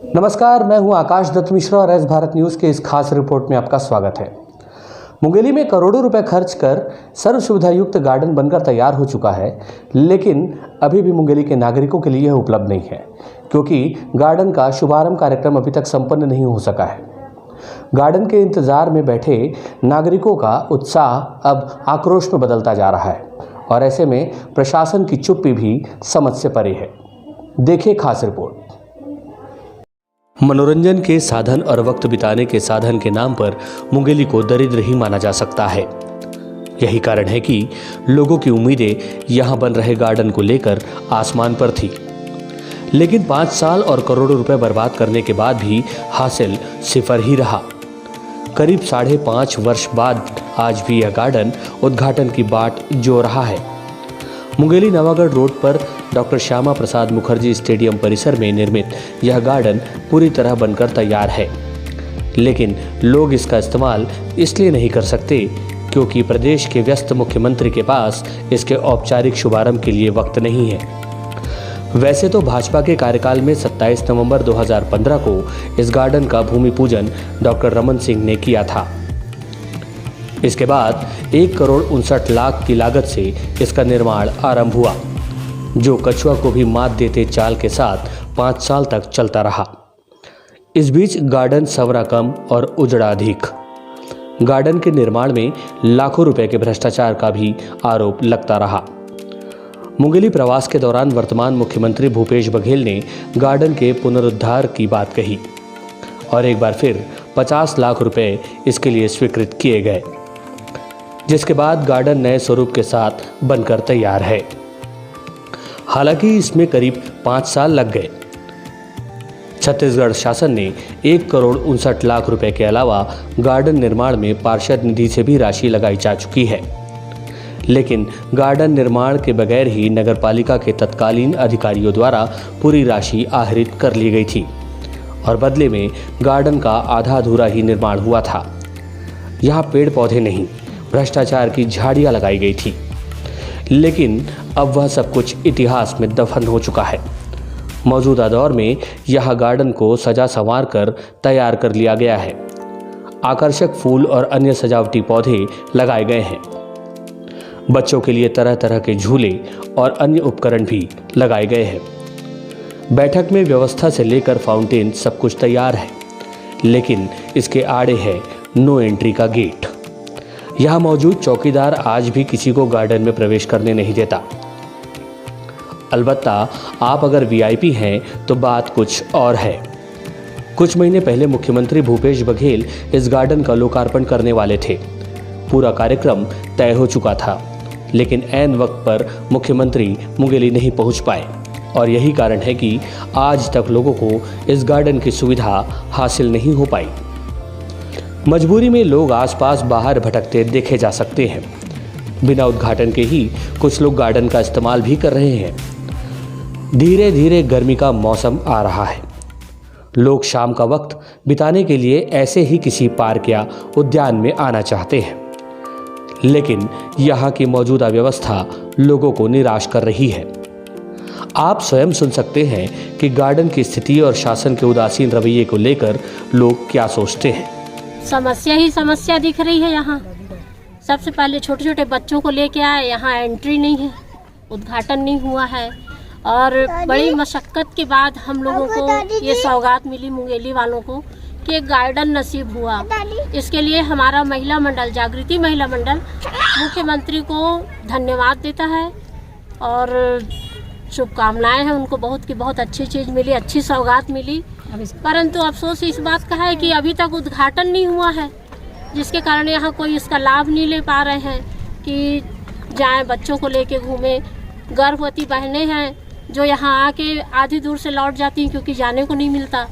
नमस्कार, मैं हूं आकाश दत्त मिश्रा और एस भारत न्यूज़ के इस खास रिपोर्ट में आपका स्वागत है। मुंगेली में करोड़ों रुपए खर्च कर सर्व सुविधा युक्त गार्डन बनकर तैयार हो चुका है, लेकिन अभी भी मुंगेली के नागरिकों के लिए यह उपलब्ध नहीं है, क्योंकि गार्डन का शुभारंभ कार्यक्रम अभी तक संपन्न नहीं हो सका है। गार्डन के इंतजार में बैठे नागरिकों का उत्साह अब आक्रोश में बदलता जा रहा है और ऐसे में प्रशासन की चुप्पी भी समझ से परे है। देखिए खास रिपोर्ट। मनोरंजन के साधन और वक्त बिताने के साधन के नाम पर मुंगेली को दरिद्र ही माना जा सकता है। यही कारण है कि लोगों की उम्मीदें यहां बन रहे गार्डन को लेकर आसमान पर थी, लेकिन 5 साल और करोड़ों रुपए बर्बाद करने के बाद भी हासिल सिफर ही रहा। करीब 5.5 वर्ष बाद आज भी यह गार्डन उद्घाटन की बाट जो रहा है। मुंगेली नवागढ़ रोड पर डॉक्टर श्यामा प्रसाद मुखर्जी स्टेडियम परिसर में निर्मित यह गार्डन पूरी तरह बनकर तैयार है, लेकिन लोग इसका इस्तेमाल इसलिए नहीं कर सकते क्योंकि प्रदेश के व्यस्त मुख्यमंत्री के पास इसके औपचारिक शुभारंभ के लिए वक्त नहीं है। वैसे तो भाजपा के कार्यकाल में 27 नवंबर 2015 को इस गार्डन का भूमि पूजन डॉक्टर रमन सिंह ने किया था। इसके बाद 1,59,00,000 की लागत से इसका निर्माण आरंभ हुआ, जो कछुआ को भी मात देते चाल के साथ 5 साल तक चलता रहा। इस बीच गार्डन संवरा कम और उजड़ा अधिक। गार्डन के निर्माण में लाखों रुपए के भ्रष्टाचार का भी आरोप लगता रहा। मुंगेली प्रवास के दौरान वर्तमान मुख्यमंत्री भूपेश बघेल ने गार्डन के पुनरुद्धार की बात कही और एक बार फिर 50 लाख रुपए इसके लिए स्वीकृत किए गए, जिसके बाद गार्डन नए स्वरूप के साथ बनकर तैयार है। हालांकि इसमें करीब 5 साल लग गए। छत्तीसगढ़ शासन ने 1,59,00,000 रुपए के अलावा गार्डन निर्माण में पार्षद निधि से भी राशि लगाई जा चुकी है, लेकिन गार्डन निर्माण के बगैर ही नगरपालिका के तत्कालीन अधिकारियों द्वारा पूरी राशि आहरित कर ली गई थी और बदले में गार्डन का आधा अधूरा ही निर्माण हुआ था। यहाँ पेड़ पौधे नहीं, भ्रष्टाचार की झाड़ियाँ लगाई गई थी, लेकिन अब वह सब कुछ इतिहास में दफन हो चुका है। मौजूदा दौर में यह गार्डन को सजा संवार कर तैयार कर लिया गया है। आकर्षक फूल और अन्य सजावटी पौधे लगाए गए हैं। बच्चों के लिए तरह तरह के झूले और अन्य उपकरण भी लगाए गए हैं। बैठक में व्यवस्था से लेकर फाउंटेन सब कुछ तैयार है, लेकिन इसके आड़े है नो एंट्री का गेट। यहाँ मौजूद चौकीदार आज भी किसी को गार्डन में प्रवेश करने नहीं देता। अलबत्ता आप अगर वीआईपी हैं तो बात कुछ और है। कुछ महीने पहले मुख्यमंत्री भूपेश बघेल इस गार्डन का लोकार्पण करने वाले थे। पूरा कार्यक्रम तय हो चुका था, लेकिन ऐन वक्त पर मुख्यमंत्री मुंगेली नहीं पहुंच पाए और यही कारण है कि आज तक लोगों को इस गार्डन की सुविधा हासिल नहीं हो पाई। मजबूरी में लोग आसपास बाहर भटकते देखे जा सकते हैं। बिना उद्घाटन के ही कुछ लोग गार्डन का इस्तेमाल भी कर रहे हैं। धीरे धीरे गर्मी का मौसम आ रहा है। लोग शाम का वक्त बिताने के लिए ऐसे ही किसी पार्क या उद्यान में आना चाहते हैं, लेकिन यहाँ की मौजूदा व्यवस्था लोगों को निराश कर रही है। आप स्वयं सुन सकते हैं कि गार्डन की स्थिति और शासन के उदासीन रवैये को लेकर लोग क्या सोचते हैं। समस्या ही समस्या दिख रही है। यहाँ सबसे पहले छोटे छोटे बच्चों को लेके आए, यहाँ एंट्री नहीं है, उद्घाटन नहीं हुआ है और बड़ी मशक्क़त के बाद हम लोगों को ये सौगात मिली मुंगेली वालों को कि एक गार्डन नसीब हुआ। इसके लिए हमारा महिला मंडल, जागृति महिला मंडल, मुख्यमंत्री को धन्यवाद देता है और शुभकामनाएं हैं उनको। बहुत की बहुत अच्छी चीज़ मिली, अच्छी सौगात मिली, परंतु अफसोस इस बात का है कि अभी तक उद्घाटन नहीं हुआ है, जिसके कारण यहाँ कोई इसका लाभ नहीं ले पा रहे हैं कि जाएं बच्चों को लेके घूमें। गर्भवती बहनें हैं जो यहाँ आके आधी दूर से लौट जाती हैं क्योंकि जाने को नहीं मिलता।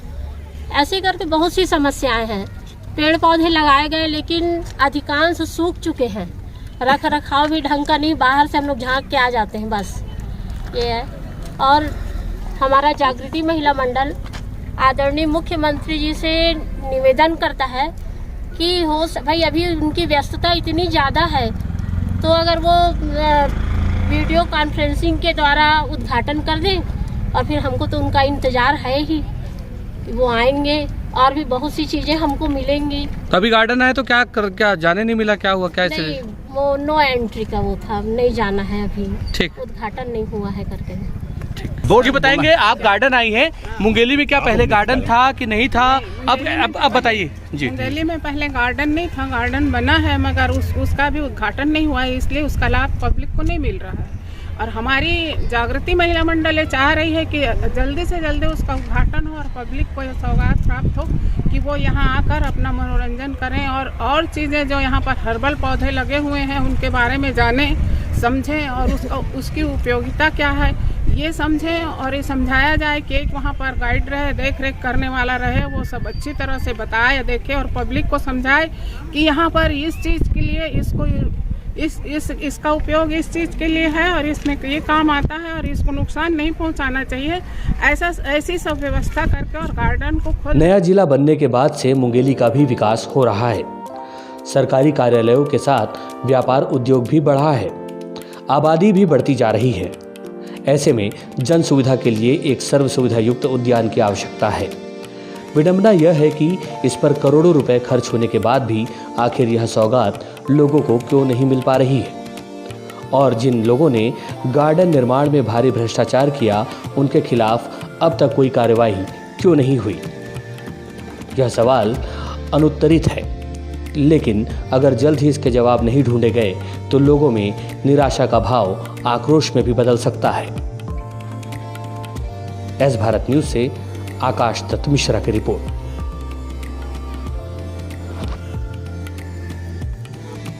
ऐसे करके बहुत सी समस्याएं हैं। पेड़ पौधे लगाए गए लेकिन अधिकांश सूख चुके हैं। रख रखाव भी ढंग का नहीं, बाहर से हम लोग झाँक के आ जाते हैं, बस ये है। और हमारा जागृति महिला मंडल आदरणीय मुख्यमंत्री जी से निवेदन करता है कि भाई अभी उनकी व्यस्तता इतनी ज़्यादा है, तो अगर वो वीडियो कॉन्फ्रेंसिंग के द्वारा उद्घाटन कर दें और फिर हमको तो उनका इंतज़ार है ही वो आएंगे और भी बहुत सी चीजें हमको मिलेंगी। तो अभी गार्डन आए तो क्या जाने नहीं मिला, क्या हुआ, क्या नहीं, वो नो एंट्री का वो था, नहीं जाना है अभी, ठीक, उद्घाटन नहीं हुआ है करके। वो जी बताएंगे। आप गार्डन आई हैं मुंगेली में, क्या पहले गार्डन था कि नहीं था? अब बताइए जी। मुंगेली में पहले गार्डन नहीं था, गार्डन बना है मगर उसका भी उद्घाटन नहीं हुआ है, इसलिए उसका लाभ पब्लिक को नहीं मिल रहा है। और हमारी जागृति महिला मंडल ये चाह रही है कि जल्दी से जल्दी उसका उद्घाटन हो और पब्लिक को सौगात प्राप्त हो कि वो यहाँ आकर अपना मनोरंजन करें और चीज़ें जो यहाँ पर हर्बल पौधे लगे हुए हैं उनके बारे में जानें, समझें और उसकी उपयोगिता क्या है ये समझें और ये समझाया जाए कि एक वहाँ पर गाइड रहे, देख रेख करने वाला रहे, वो सब अच्छी तरह से बताए, देखे और पब्लिक को समझाए कि यहाँ पर इस चीज़ के लिए इसका उपयोग इस चीज़ के लिए है और इसमें ये काम आता है और इसको नुकसान नहीं पहुंचाना चाहिए। ऐसी सब व्यवस्था करके और गार्डन को खोल। नया जिला बनने के बाद से मुंगेली का भी विकास हो रहा है। सरकारी कार्यालयों के साथ व्यापार उद्योग भी बढ़ा है, आबादी भी बढ़ती जा रही है। ऐसे में जन सुविधा के लिए एक सर्व सुविधा युक्त उद्यान की आवश्यकता है। विडंबना यह है कि इस पर करोड़ों रुपए खर्च होने के बाद भी आखिर यह सौगात लोगों को क्यों नहीं मिल पा रही है, और जिन लोगों ने गार्डन निर्माण में भारी भ्रष्टाचार किया उनके खिलाफ अब तक कोई कार्रवाई क्यों नहीं हुई। यह सवाल अनुत्तरित है, लेकिन अगर जल्द ही इसके जवाब नहीं ढूंढे गए तो लोगों में निराशा का भाव आक्रोश में भी बदल सकता है। एस भारत न्यूज से आकाश दत्त मिश्रा की रिपोर्ट।